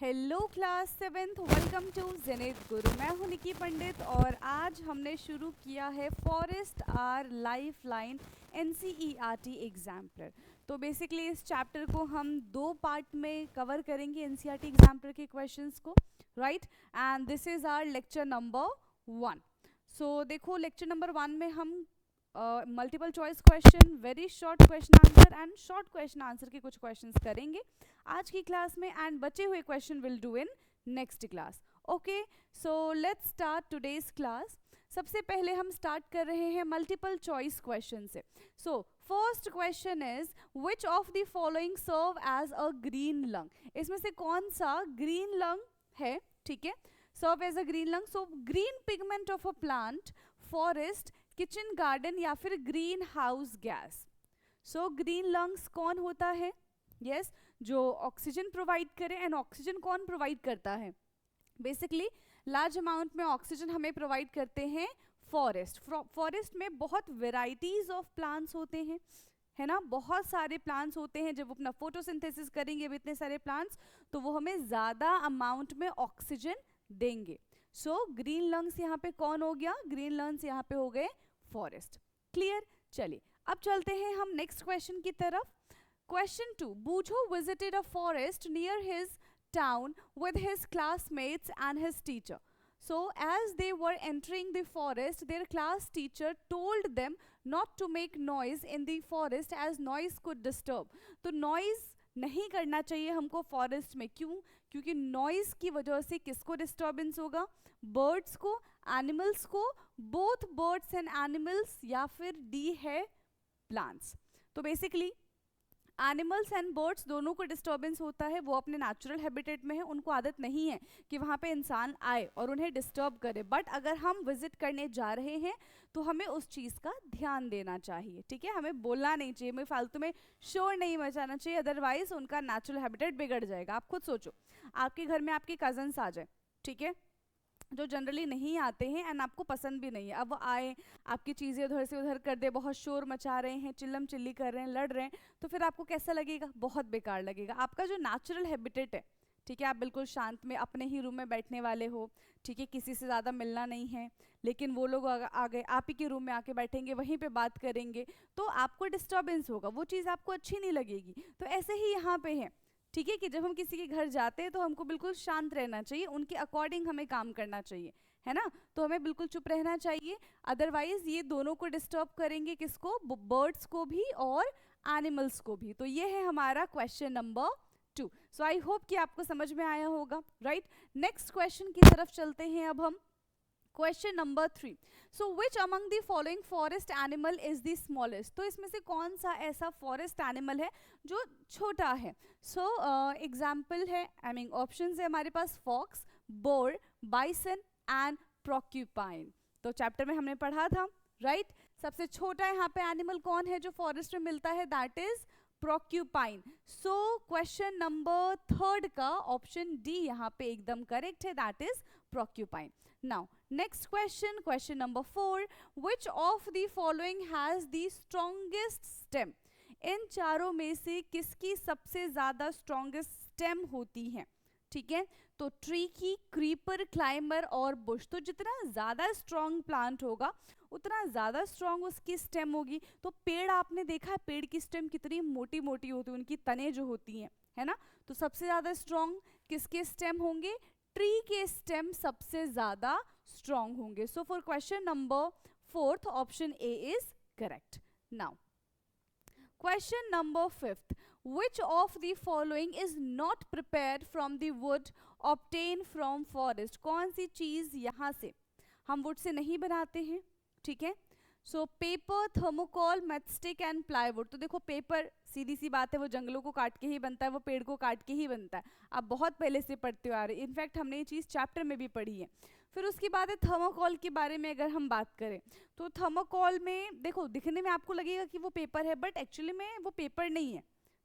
Hello class seventh, welcome to Zenith Guru. मैं हूं निकी पंडित और आज हमने शुरू किया है forest are life line NCERT exemplar. तो बेसिकली इस चैप्टर को हम दो पार्ट में कवर करेंगे, एनसीईआरटी एग्जाम्पलर के क्वेश्चंस को, right. And this is our lecture number 1। So देखो, लेक्चर नंबर 1 में हम multiple choice question, very short question answer and short question answer के कुछ क्वेश्चंस करेंगे आज की क्लास में, एंड बचे हुए question will do in next class. Okay, so let's start today's class. सबसे पहले हम स्टार्ट कर रहे हैं मल्टीपल चॉइस क्वेश्चन से। So first question is which of the following serve as a green lung. इसमें से कौन सा ग्रीन लंग है? ठीक है, serve as a green lung. So green pigment of a plant, forest, kitchen garden या फिर green house gas. So green lungs कौन होता है? यस, जो ऑक्सीजन प्रोवाइड करे। एंड ऑक्सीजन कौन प्रोवाइड करता है? बेसिकली लार्ज अमाउंट में ऑक्सीजन हमें प्रोवाइड करते हैं फॉरेस्ट। फॉरेस्ट में बहुत वेराइटीज ऑफ प्लांट्स होते हैं, है ना, बहुत सारे प्लांट्स होते हैं। जब वो अपना फोटोसिंथेसिस करेंगे अब इतने सारे प्लांट्स, तो वो हमें ज्यादा अमाउंट में ऑक्सीजन देंगे। सो ग्रीन लंग्स यहाँ पे कौन हो गया? ग्रीन लंग्स यहाँ पे हो गए फॉरेस्ट। क्लियर? चलिए अब चलते हैं हम नेक्स्ट क्वेश्चन की तरफ। Question 2. Bujho visited a forest near his town with his classmates and his teacher. So, as they were entering the forest, their class teacher told them not to make noise in the forest as noise could disturb. तो noise नहीं करना चाहिए हमको forest में। क्यों? क्योंकि noise की वजह से किसको डिस्टर्बेंस होगा? बर्ड्स को, एनिमल्स को, बोथ बर्ड्स एंड एनिमल्स, या फिर डी है प्लांट्स। तो बेसिकली एनिमल्स एंड बर्ड्स दोनों को डिस्टर्बेंस होता है, वो अपने नेचुरल हैबिटेट में है, उनको आदत नहीं है कि वहाँ पे इंसान आए और उन्हें डिस्टर्ब करे। बट अगर हम विजिट करने जा रहे हैं तो हमें उस चीज़ का ध्यान देना चाहिए, ठीक है। हमें बोलना नहीं चाहिए, हमें फालतू में शोर नहीं मचाना चाहिए, अदरवाइज उनका नेचुरल हैबिटेट बिगड़ जाएगा। आप खुद सोचो, आपके घर में आपके कजन्स आ जाए, ठीक है, जो जनरली नहीं आते हैं एंड आपको पसंद भी नहीं है, अब वो आए, आपकी चीज़ें उधर से उधर कर दे, बहुत शोर मचा रहे हैं, चिल्लम चिल्ली कर रहे हैं, लड़ रहे हैं, तो फिर आपको कैसा लगेगा? बहुत बेकार लगेगा। आपका जो नेचुरल हैबिटेट है, ठीक है, आप बिल्कुल शांत में अपने ही रूम में बैठने वाले हो, ठीक है, किसी से ज़्यादा मिलना नहीं है, लेकिन वो लोग आ गए, आप ही के रूम में आके बैठेंगे, वहीं पे बात करेंगे, तो आपको डिस्टर्बेंस होगा, वो चीज़ आपको अच्छी नहीं लगेगी। तो ऐसे ही यहाँ पे है, ठीक है, कि जब हम किसी के घर जाते हैं तो हमको बिल्कुल शांत रहना चाहिए, उनके अकॉर्डिंग हमें काम करना चाहिए, है ना। तो हमें बिल्कुल चुप रहना चाहिए, अदरवाइज ये दोनों को डिस्टर्ब करेंगे, किसको? बर्ड्स को भी और एनिमल्स को भी। तो ये है हमारा question number 2। So I hope कि आपको समझ में आया होगा, राइट। नेक्स्ट क्वेश्चन की तरफ चलते हैं अब हम। Question number 3. So which among the following forest animal is the smallest. तो इसमें से कौन सा ऐसा फॉरेस्ट एनिमल है जो छोटा है? सो एग्जाम्पल है, आई मीन ऑप्शंस है हमारे पास, fox, boar, bison and porcupine. तो चैप्टर में हमने पढ़ा था, राइट। सबसे छोटा यहाँ पे एनिमल कौन है जो फॉरेस्ट में मिलता है? That is porcupine. So question number 3 का ऑप्शन डी यहाँ पे एकदम करेक्ट है, that is porcupine. Now next question, question number 4. Which of the following has the strongest stem. इन चारों में से किसकी सबसे ज्यादा स्ट्रॉन्गेस्ट स्टेम होती है? ठीक है, तो ट्री की, क्रीपर, क्लाइंबर और बुश। तो जितना ज्यादा स्ट्रॉन्ग प्लांट होगा उतना ज्यादा स्ट्रॉन्ग उसकी स्टेम होगी। तो पेड़ आपने देखा है, पेड़ की स्टेम कितनी मोटी मोटी होती है, उनकी तने जो होती हैं, है ना। तो सबसे ज्यादा स्ट्रॉन्ग किसके स्टेम होंगे? ट्री के स्टेम सबसे ज्यादा स्ट्रॉन्ग होंगे। सो for question number 4 option A is correct. Now question number 5. Which of the following is not prepared from the wood obtained from forest? कौन सी चीज यहाँ से हम वुड से नहीं बनाते हैं? ठीक है, so paper, thermocol, matchstick and plywood. तो देखो पेपर सीधी सी बात है, वो जंगलों को काट के ही बनता है, वो पेड़ को काट के ही बनता है। आप बहुत पहले से पढ़ते हुए आ रहे हैं, इनफैक्ट हमने ये चीज़ चैप्टर में भी पढ़ी है। फिर उसके बाद है थर्मोकॉल के बारे में अगर हम बात करें, तो थर्मोकॉल में देखो दिखने में आपको लगेगा कि वो पेपर है, बट एक्चुअली में वो पेपर नहीं है,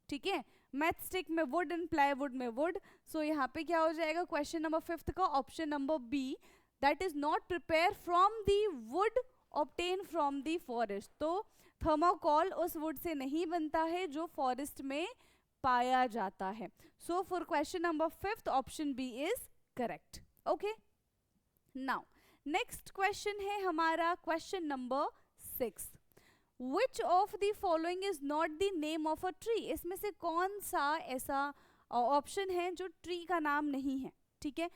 ठीक है। मैथस्टिक में वुड एंड प्लाईवुड में वुड। सो यहाँ पे क्या हो जाएगा क्वेश्चन नंबर 5 का option number B, that is not prepare from the wood obtain from the forest. तो थर्मोकॉल उस वुड से नहीं बनता है जो फॉरेस्ट में पाया जाता है. So for question number 5 option B is correct. Okay, now next question है हमारा question number 6. Which of the following is not the name of a tree. इसमें से कौन सा ऐसा ऑप्शन है जो ट्री का नाम नहीं है. ठीक है,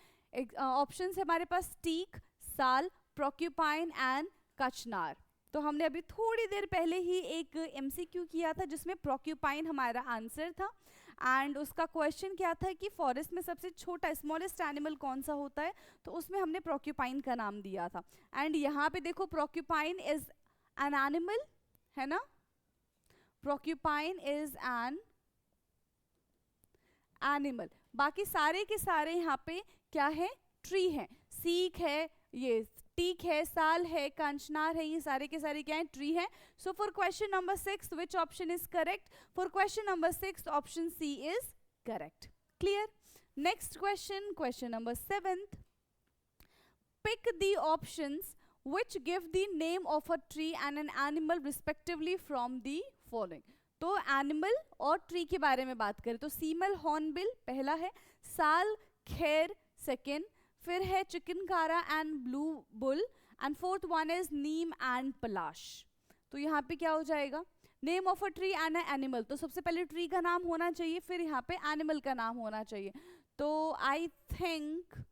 ऑप्शन है हमारे पास टीक, साल, प्रोक्यूपाइन एंड कचनार. तो हमने अभी थोड़ी देर पहले ही एक एमसीक्यू किया था जिसमें प्रोक्यूपाइन हमारा आंसर था. एंड उसका क्वेश्चन क्या था कि फॉरेस्ट में सबसे छोटा स्मॉलेस्ट एनिमल कौन सा होता है, तो उसमें हमने प्रोक्यूपाइन का नाम दिया था. एंड यहाँ पे देखो प्रोक्यूपाइन इज एन एनिमल, है ना. Porcupine is an animal. बाकी सारे के सारे यहाँ पे क्या है, ट्री है. सीख है, ये टीक है, साल है, कंचनार है, ये सारे के सारे क्या है, ट्री है. So for question number 6 which option is correct. For question number 6 option C is correct. Clear. Next question, question number 7. Pick the options which give the name of a tree and an animal respectively from the following. तो animal और tree के बारे में बात करें तो सीमल hornbill पहला है, साल खैर सेकेंड, फिर है chinkara and blue bull, and fourth one is neem and palash. तो यहाँ पे क्या हो जाएगा, name of a tree and a animal. तो सबसे पहले ट्री का नाम होना चाहिए, फिर यहाँ पे एनिमल का नाम होना चाहिए. तो I think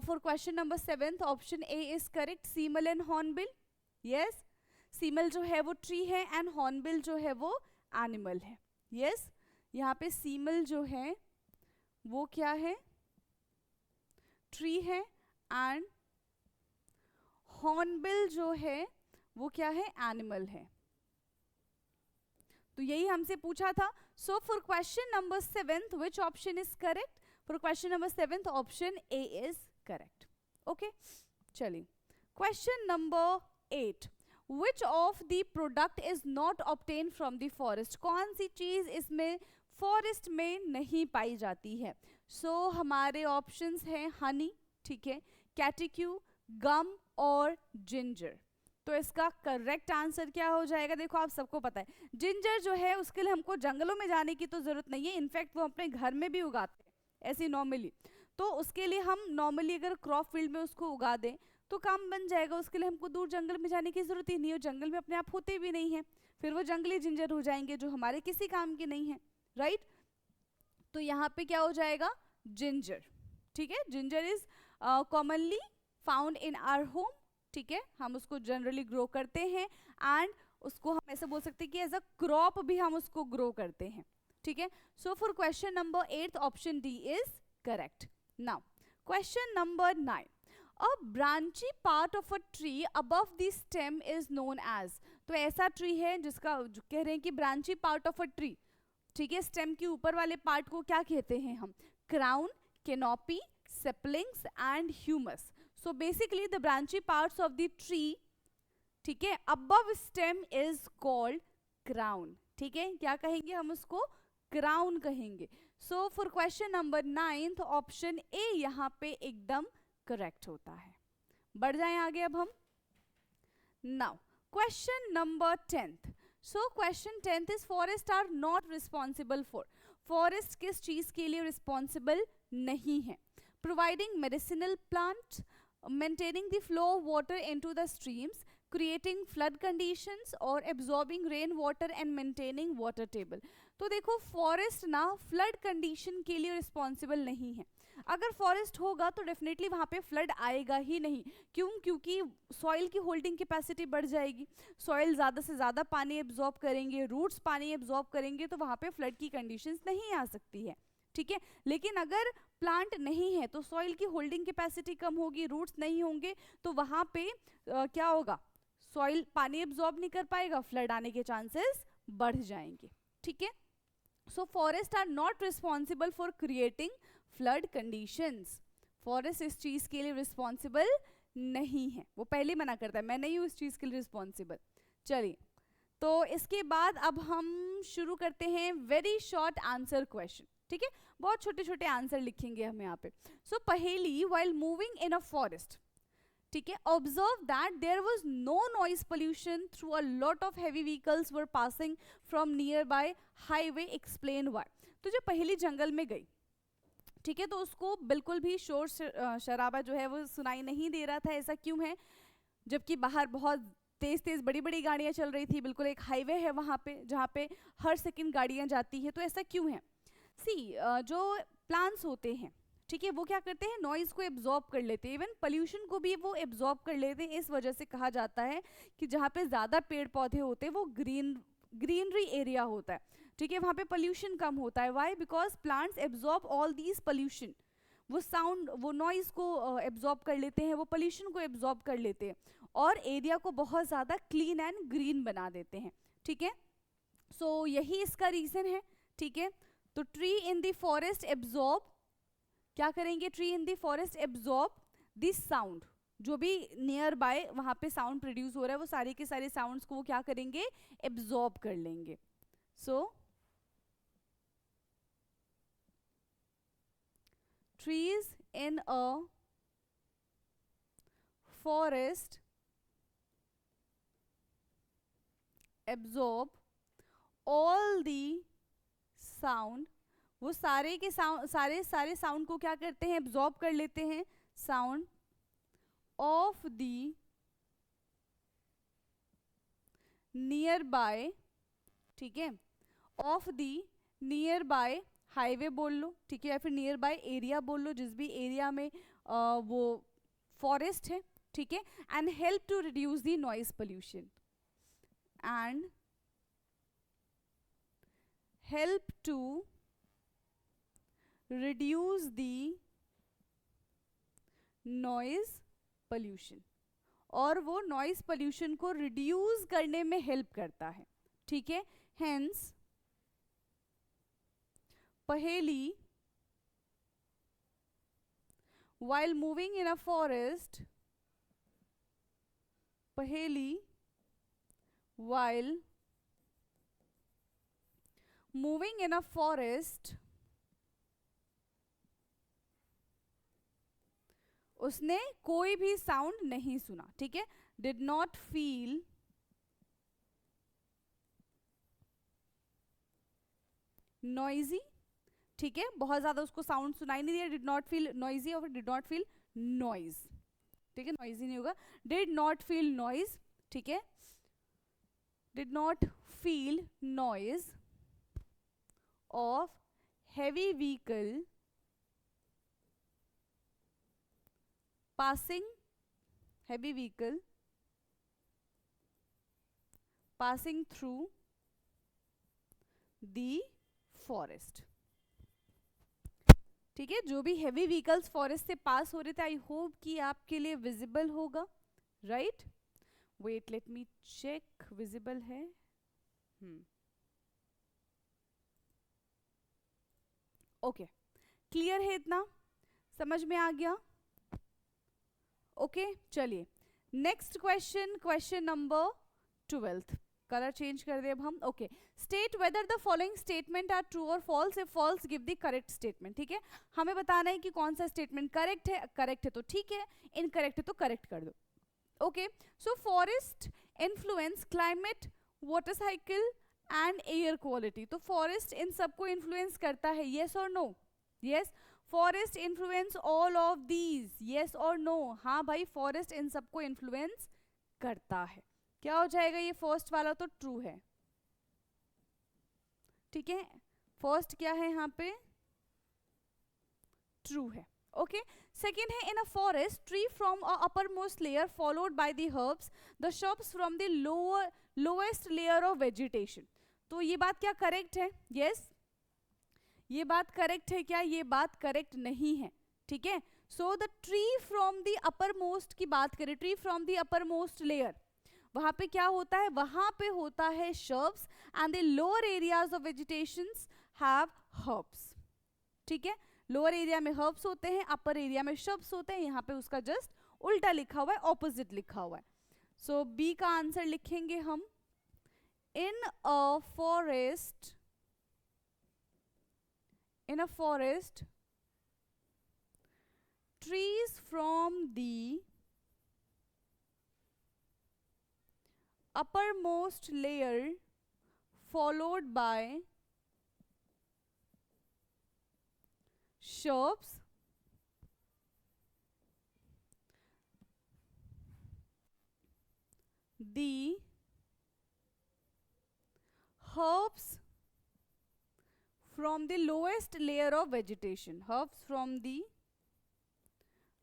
for question number 7 option A is correct. Semal and hornbill. yes, semal जो है वो ट्री है एंड हॉर्नबिल जो है वो एनिमल है. yes, यहाँ पे सीमल जो है वो क्या है, ट्री है, एंड हॉर्नबिल जो है वो क्या है, एनिमल है. तो यही हमसे पूछा था. सो for question number 7 which option is correct. For question number 7 option A is correct. Okay, चलिए question number 8. Which of the product is not obtained from the forest. कौन सी चीज इसमें फॉरेस्ट में नहीं पाई जाती है. सो हमारे ऑप्शंस हैं हनी, ठीक है, कैटिक्यू, गम और जिंजर. तो इसका करेक्ट आंसर क्या हो जाएगा. देखो आप सबको पता है जिंजर जो है उसके लिए हमको जंगलों में जाने की तो जरूरत नहीं है. इनफैक्ट वो अपने घर में भी उगाते हैं ऐसे नॉर्मली. तो उसके लिए हम नॉर्मली अगर क्रॉप फील्ड में उसको उगा दें तो काम बन जाएगा. उसके लिए हमको दूर जंगल में जाने की जरूरत ही नहीं है. जंगल में अपने आप होते भी नहीं है, फिर वो जंगली जिंजर हो जाएंगे जो हमारे किसी काम के नहीं है. राइट. तो यहाँ पे क्या हो जाएगा, जिंजर. ठीक है, ginger is commonly found in our home. ठीक है, हम उसको जनरली ग्रो करते हैं एंड उसको हम ऐसे बोल सकते हैं कि एज अ क्रॉप भी हम उसको ग्रो करते हैं. ठीक है. So for question number 8 option D is correct. Now question number 9. A branchy part of a tree above the stem is known as. तो ऐसा ट्री है जिसका कह रहे हैं कि branchy part of a tree. ठीक है, स्टेम के ऊपर वाले पार्ट को क्या कहते हैं हम, crown, canopy, saplings and humus. So basically the branchy parts of the tree, ठीक है, above stem is called crown. ठीक है, क्या कहेंगे हम उसको, क्राउन कहेंगे. So for question number 9 option A यहाँ पे एकदम करेक्ट होता है. बढ़ जाएं आगे अब हम. Now question number 10. So question 10 is forest are not responsible for. Forest किस चीज के लिए रिस्पॉन्सिबल नहीं है. Providing medicinal plant, maintaining the flow of water into the streams, creating flood conditions or absorbing rain water and maintaining water table. तो देखो forest ना flood condition के लिए रिस्पॉन्सिबल नहीं है. अगर फॉरेस्ट होगा तो डेफिनेटली वहाँ पे फ्लड आएगा ही नहीं. क्यों, क्योंकि सॉइल की होल्डिंग कैपेसिटी बढ़ जाएगी. सॉइल ज़्यादा से ज़्यादा पानी एब्जॉर्ब करेंगे, रूट्स पानी एब्जॉर्ब करेंगे, तो वहाँ पे फ्लड की कंडीशंस नहीं आ सकती है. ठीक है, लेकिन अगर प्लांट नहीं है तो सॉइल की होल्डिंग कैपेसिटी कम होगी, रूट्स नहीं होंगे, तो वहाँ पे क्या होगा, सॉइल पानी एब्जॉर्ब नहीं कर पाएगा, फ्लड आने के चांसेस बढ़ जाएंगे. ठीक है. So forest are not responsible for creating flood conditions. Forest इस चीज के लिए रिस्पॉन्सिबल नहीं है, वो पहले मना करता है, मैं नहीं हूँ इस चीज के लिए रिस्पॉन्सिबल. चलिए, तो इसके बाद अब हम शुरू करते हैं वेरी शॉर्ट आंसर क्वेश्चन. ठीक है, बहुत छोटे छोटे आंसर लिखेंगे हम यहाँ पे. सो पहेली, while moving in a forest. ठीक है, observe that there was no noise pollution through a lot of heavy vehicles were passing from nearby highway, explain why. तो जो पहली जंगल में गई, ठीक है, तो उसको बिल्कुल भी शोर शराबा जो है वो सुनाई नहीं दे रहा था। ऐसा क्यों है? जबकि बाहर बहुत तेज तेज बड़ी बड़ी गाड़ियां चल रही थी, बिल्कुल एक हाईवे है वहाँ पे जहाँ पे हर सेकंड गाड़ियां जाती है। तो ऐसा क्यों है? सी जो प्लांट्स होते हैं, ठीक है, वो क्या करते हैं, नॉइज को एब्जॉर्ब कर लेते हैं, इवन पोल्यूशन को भी वो एब्जॉर्ब कर लेते हैं। इस वजह से कहा जाता है कि जहाँ पे ज़्यादा पेड़ पौधे होते हैं वो ग्रीनरी एरिया होता है, ठीक है, वहाँ पे पोल्यूशन कम होता है। Why? Because plants absorb all these pollution, वो साउंड, वो नॉइज को एब्जॉर्ब कर लेते हैं, वो पोल्यूशन को एब्जॉर्ब कर लेते हैं और एरिया को बहुत ज़्यादा क्लीन एंड ग्रीन बना देते हैं, ठीक है। सो यही इसका रीज़न है, ठीक है। तो tree in the forest absorb, क्या करेंगे, tree in the forest absorb this sound, जो भी नियर बाय वहाँ पे साउंड प्रोड्यूस हो रहा है वो सारे के सारे साउंड्स को वो क्या करेंगे, एब्जॉर्ब कर लेंगे। सो trees in a forest absorb all the sound, वो सारे के सारे साउंड को क्या करते हैं, एब्जॉर्ब कर लेते हैं, sound of the near by, ठीक है, of the near by highway बोल लो, ठीक है, या फिर नियर बाय एरिया बोल लो, जिस भी एरिया में वो फॉरेस्ट है, ठीक है, and help to reduce the noise pollution, and help to reduce the noise pollution, और वो नॉइज पोल्यूशन को रिड्यूस करने में हेल्प करता है, ठीक है। हेंस पहेली while moving in a forest, पहेली while moving in a forest, उसने कोई भी साउंड नहीं सुना, ठीक है, did not feel noisy, ठीक है, बहुत ज्यादा उसको साउंड सुनाई नहीं दिया, डिड नॉट फील नॉइजी और डिड नॉट फील नॉइज, ठीक है, नॉइजी नहीं होगा, डिड नॉट फील नॉइज, ठीक है, did not feel noise of heavy vehicle passing, heavy vehicle passing through the forest, ठीक है, जो भी हैवी व्हीकल्स फॉरेस्ट से पास हो रहे थे, आई होप कि आपके लिए विजिबल होगा, right. Wait, let me check, visible है, ओके, क्लियर है, इतना समझ में आ गया, ओके। चलिए next question, question number 12, colour change कर दे अब हम, okay. State whether the following statement are true और false, if false give the correct statement, ठीक है, हमें बताना है कि कौन सा स्टेटमेंट करेक्ट है, करेक्ट है तो ठीक है, इनकरेक्ट है तो करेक्ट कर दो, okay. So forest influence climate, water cycle and air quality, तो फॉरेस्ट इन सबको इन्फ्लुएंस करता है, येस और no, yes, forest influence all of these, yes और नो, हाँ भाई, फॉरेस्ट इन सबको इन्फ्लुएंस करता है। क्या हो जाएगा, ये फर्स्ट वाला तो ट्रू है, ठीक है, फर्स्ट क्या है यहाँ पे, ट्रू है, ओके। सेकेंड है, in a forest tree from a upper most layer followed by the herbs, the shops from the lowest layer of vegetation, तो ये बात क्या करेक्ट है, यस, ये बात करेक्ट है क्या, ये बात करेक्ट नहीं है, ठीक है। So the tree from the upper most की बात करें, tree from the upper most layer, वहां पे क्या होता है, वहां पे होता है shrubs and the lower areas of vegetations have herbs, ठीक है, लोअर एरिया में हर्ब्स होते हैं, अपर एरिया में shrubs होते हैं, यहाँ पे उसका जस्ट उल्टा लिखा हुआ है, ऑपोजिट लिखा हुआ है। सो बी का आंसर लिखेंगे हम, in a forest, in a forest trees from the uppermost layer followed by shrubs, the herbs from the lowest layer of vegetation, herbs from the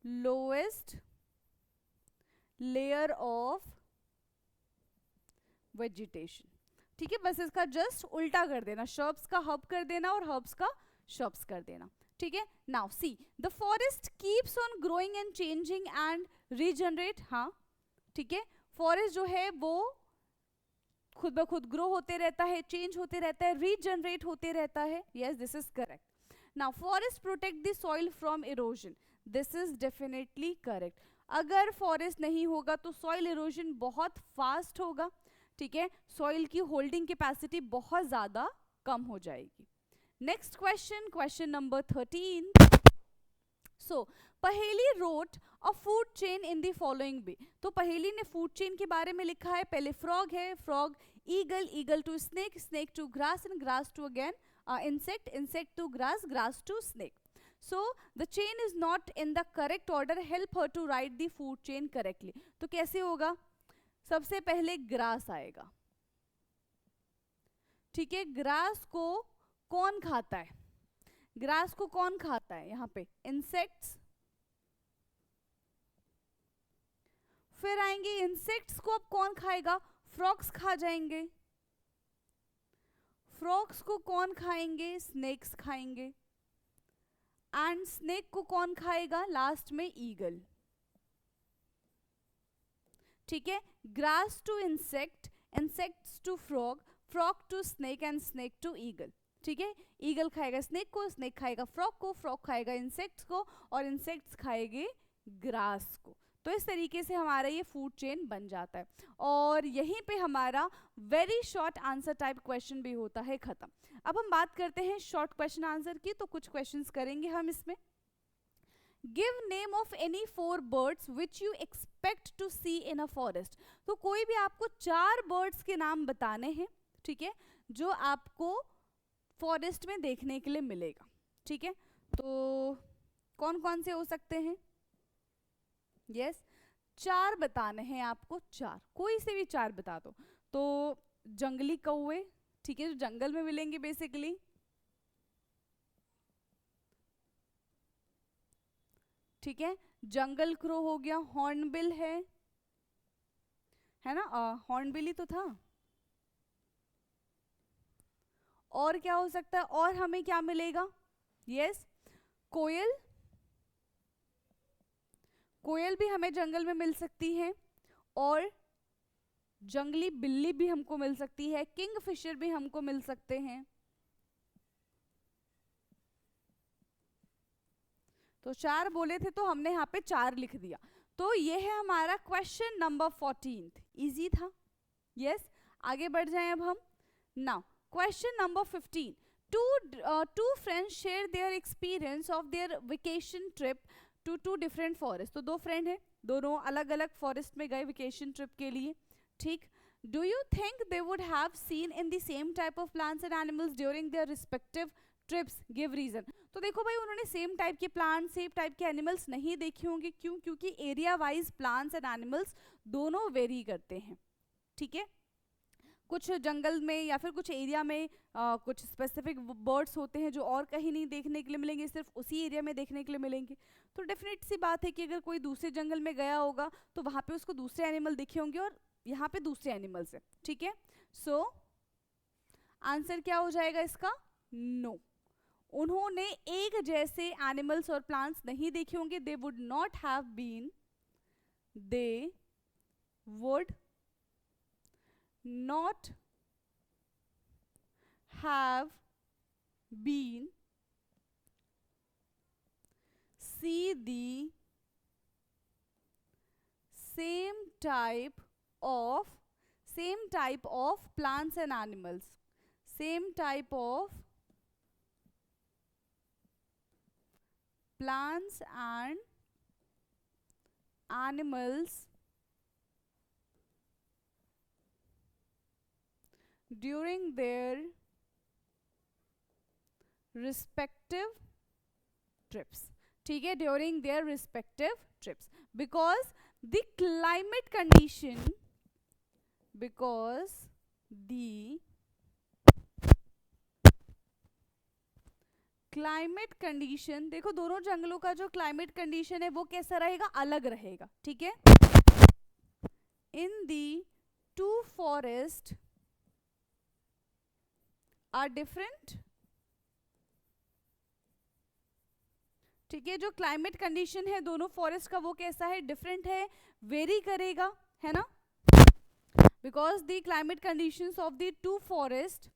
lowest layer of vegetation. ठीक है, बस इसका just उल्टा कर देना, shrubs का herb कर देना और herbs का shrubs कर देना. ठीक है, now see the forest keeps on growing and changing and regenerate. हाँ ठीक है, फॉरेस्ट जो है वो खुद ब खुद ग्रो होते रहता है, चेंज होते रहता है, रीजनरेट होते रहता है. Yes, this is correct. Now forest protect the soil from erosion. This is definitely correct. अगर फॉरेस्ट नहीं होगा तो सॉइल इरोजन बहुत फास्ट होगा. ठीक है, सॉइल की होल्डिंग कैपेसिटी बहुत ज्यादा कम हो जाएगी. Next question, question number 13. सो पहेली wrote a food chain in the following वे. तो पहेली ने फूड चेन के बारे में लिखा है. पहले फ्रॉग है, frog eagle, eagle to snake, snake to grass and grass to again insect, insect to grass, grass to snake. So the chain is not in the correct order. Help her to write the food chain correctly. तो कैसे होगा? सबसे पहले grass आएगा. ठीक है, grass को कौन खाता है? ग्रास को कौन खाता है? यहाँ पे इंसेक्ट्स. फिर आएंगे इंसेक्ट्स को अब कौन खाएगा? फ्रॉग्स खा जाएंगे. फ्रॉग्स को कौन खाएंगे? स्नेक्स खाएंगे. एंड स्नेक को कौन खाएगा? लास्ट में ईगल. ठीक है, grass to insect, insects to frog, frog to snake and snake to eagle. ठीक है, ईगल खाएगा स्नेक को, स्नेक खाएगा फ्रॉग को, फ्रॉग खाएगा इंसेक्ट्स को और इंसेक्ट्स खाएंगे ग्रास को. तो इस तरीके से हमारा ये फूड चेन बन जाता है. और यहीं पे हमारा very short answer type question भी होता है खत्म. अब हम बात करते हैं शॉर्ट क्वेश्चन आंसर की. तो कुछ क्वेश्चंस करेंगे हम इसमें. Give name of any 4 birds which you expect to see in a forest. तो कोई भी आपको 4 बर्ड्स के नाम बताने हैं. ठीक है, जो आपको फॉरेस्ट में देखने के लिए मिलेगा. ठीक है, तो कौन कौन से हो सकते हैं? यस, 4 बताने हैं आपको. 4, कोई से भी 4 बता दो. तो जंगली कौवे, ठीक है, जो जंगल में मिलेंगे बेसिकली. ठीक है, जंगल क्रो हो गया, हॉर्नबिल है ना, हॉर्नबिल ही तो था. और क्या हो सकता है? और हमें क्या मिलेगा? यस, कोयल. कोयल भी हमें जंगल में मिल सकती है. और जंगली बिल्ली भी हमको मिल सकती है. किंगफिशर भी हमको मिल सकते हैं. तो 4 बोले थे तो हमने यहाँ पे 4 लिख दिया. तो ये है हमारा क्वेश्चन नंबर 14. इजी था. यस, आगे बढ़ जाएं अब हम. Now question number 15. Two friends share their experience of their vacation trip to 2 different forests. तो 2 फ्रेंड हैं, दोनों अलग अलग फॉरेस्ट में गए वेकेशन ट्रिप के लिए. ठीक, do you think they would have seen in the same type of plants and animals during their respective trips? Give reason. तो देखो भाई, उन्होंने सेम टाइप के प्लांट्स, सेम टाइप के एनिमल्स नहीं देखे होंगे. क्यों? क्योंकि area wise plants and animals दोनों वेरी करते हैं. ठीक है, कुछ जंगल में या फिर कुछ एरिया में कुछ स्पेसिफिक बर्ड्स होते हैं जो और कहीं नहीं देखने के लिए मिलेंगे, सिर्फ उसी एरिया में देखने के लिए मिलेंगे. तो डेफिनेट सी बात है कि अगर कोई दूसरे जंगल में गया होगा तो वहाँ पे उसको दूसरे एनिमल दिखे होंगे और यहाँ पे दूसरे एनिमल्स है. ठीक है, सो आंसर क्या हो जाएगा इसका? नो. उन्होंने एक जैसे एनिमल्स और प्लांट्स नहीं देखे होंगे. They would not have been, they would not have been see the same type of plants and animals, same type of plants and animals during their respective trips, ठीक है, during their respective trips, because the climate condition, because the climate condition, देखो दोनों जंगलों का जो climate condition है वो कैसा रहेगा, अलग रहेगा, ठीक है। इन दी टू फॉरेस्ट आर डिफरेंट, ठीक है, जो क्लाइमेट कंडीशन है दोनों फॉरेस्ट का वो कैसा है, डिफरेंट है, वेरी करेगा, है ना, because the climate conditions of the two forest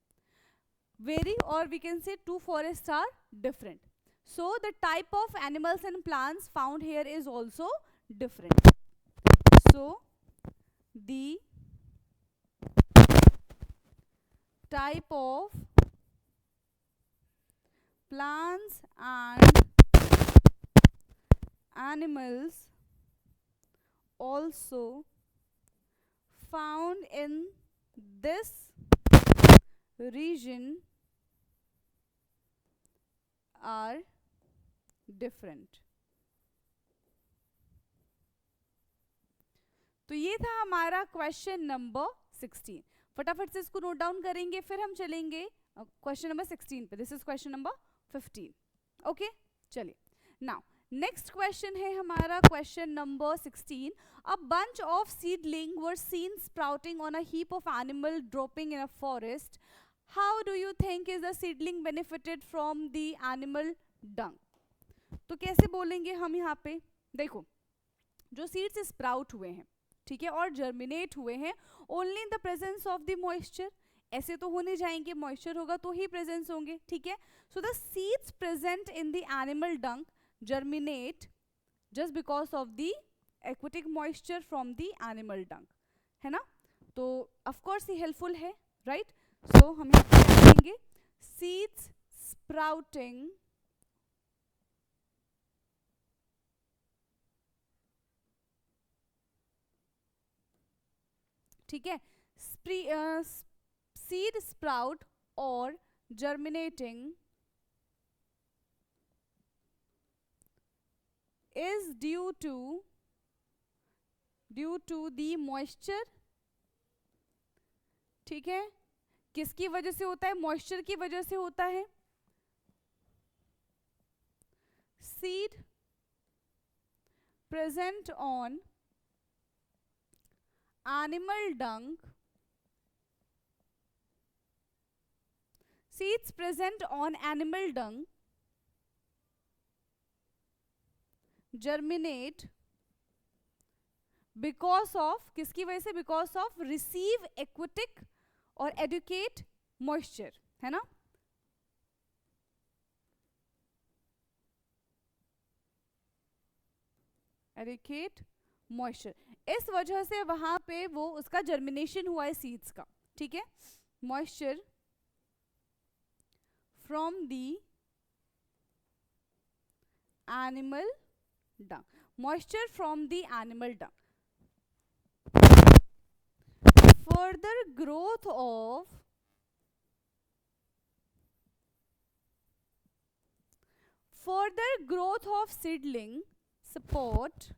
vary, or we can say two forests are different. So the type of animals and plants found here is also different. So the type of plants and animals also found in this region are different. तो ये था हमारा question number 16। फटाफट से इसको note down करेंगे, फिर हम चलेंगे क्वेश्चन नंबर 16 पे। This is question number 15। Okay, चलिए नाउ नेक्स्ट क्वेश्चन है हमारा question number 16। A bunch of seedling were seen sprouting on a heap of animal dropping in a forest. How do you think is the seedling benefited from the animal डंग? तो कैसे बोलेंगे हम यहाँ पे, देखो जो सीड्स स्प्राउट हुए हैं, ठीक है, और जर्मिनेट हुए हैं only in the presence of the moisture, ऐसे तो होने जाएंगे, मॉइस्चर होगा तो ही प्रेजेंस होंगे, ठीक है। So the seeds present in the animal Dang germinate just because of the aquatic moisture from the animal डंग, है ना, तो ऑफकोर्स ये हेल्पफुल है, राइट। सो हम यहाँ पे लिखेंगे सीड्स स्प्राउटिंग ठीक है, सीड स्प्राउट और germinating is due to the moisture, ठीक है, किसकी वजह से होता है, मॉइस्चर की वजह से होता है। Seed present on animal Dang, seeds present on animal Dang germinate because of, किसकी वजह से, बिकॉज ऑफ रिसीव एक्वेटिक और एडुकेट मॉइस्चर, है ना। एडुकेट मॉइस्चर, इस वजह से वहां पे वो उसका जर्मिनेशन हुआ है सीड्स का, ठीक है। Moisture from the animal dung, moisture from the animal dung, further growth of seedling support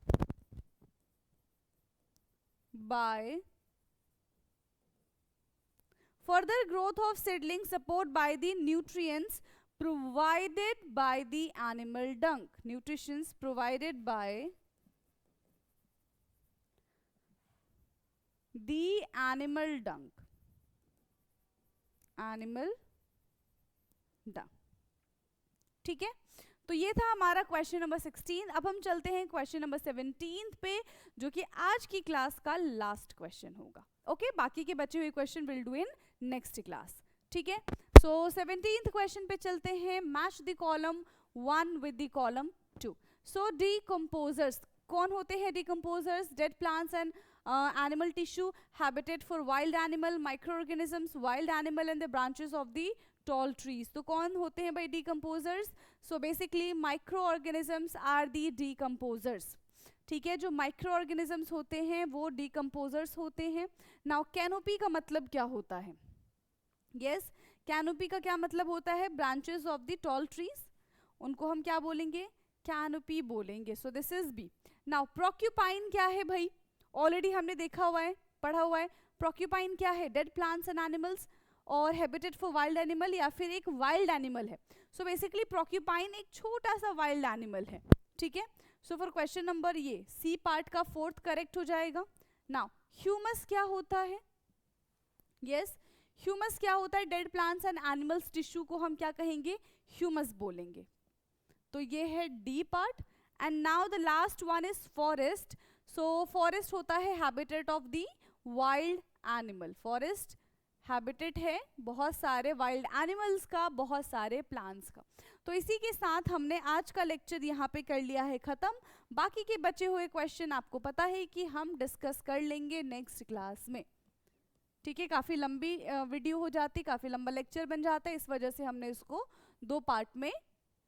by the nutrients provided by the animal dung, nutritions provided by the animal dung, ठीक है। तो ये था हमारा क्वेश्चन नंबर 16। अब हम चलते हैं क्वेश्चन नंबर 17 पे, जो कि आज की क्लास का लास्ट क्वेश्चन होगा। ओके, बाकी के बचे हुए question will do in next class, ठीक है। सो 17th क्वेश्चन पे चलते हैं। Match the column 1 with the column 2। So decomposers कौन होते हैं? Decomposers dead plants and animal tissue, habitat for wild animal, microorganisms, wild animal and the branches of the tall trees. तो कौन होते हैं भाई decomposers? So basically microorganisms are the decomposers, ठीक है। जो माइक्रो ऑर्गेनिजम्स होते हैं वो डिकम्पोजर्स होते हैं। नाउ कैनोपी का मतलब क्या होता है? यस, कैनोपी का क्या मतलब होता है? Branches of the tall trees, उनको हम क्या बोलेंगे? कैनोपी बोलेंगे। So this is B. Now porcupine क्या है भाई? ऑलरेडी हमने देखा हुआ है, पढ़ा हुआ है। प्रोक्यूपाइन क्या है? डेड प्लांट्स एंड एनिमल्स और हैबिटेट फॉर वाइल्ड एनिमल, या फिर एक वाइल्ड एनिमल है। सो बेसिकली प्रोक्यूपाइन एक छोटा सा वाइल्ड एनिमल है, ठीक है। सो फॉर क्वेश्चन नंबर ये सी पार्ट का फोर्थ करेक्ट हो जाएगा। नाउ ह्यूमस क्या होता है? यस, ह्यूमस क्या होता है? Dead plants and animals tissue को हम क्या कहेंगे? ह्यूमस बोलेंगे। तो ये है D part. And now the last one is forest. So forest होता है habitat of the wild animal. Forest habitat है बहुत सारे वाइल्ड एनिमल्स का, बहुत सारे प्लांट्स का। तो इसी के साथ हमने आज का लेक्चर यहाँ पे कर लिया है खत्म। बाकी के बचे हुए क्वेश्चन आपको पता है कि हम डिस्कस कर लेंगे नेक्स्ट क्लास में, ठीक है। काफ़ी लंबी वीडियो हो जाती, काफ़ी लंबा लेक्चर बन जाता है, इस वजह से हमने इसको 2 पार्ट में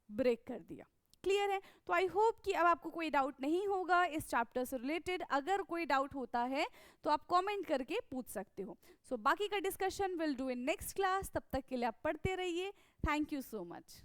ब्रेक कर दिया। क्लियर है? तो आई होप कि अब आपको कोई डाउट नहीं होगा इस चैप्टर से रिलेटेड। अगर कोई डाउट होता है तो आप कमेंट करके पूछ सकते हो। सो बाकी का discussion will do in next class. तब तक के लिए आप पढ़ते रहिए। Thank you so much.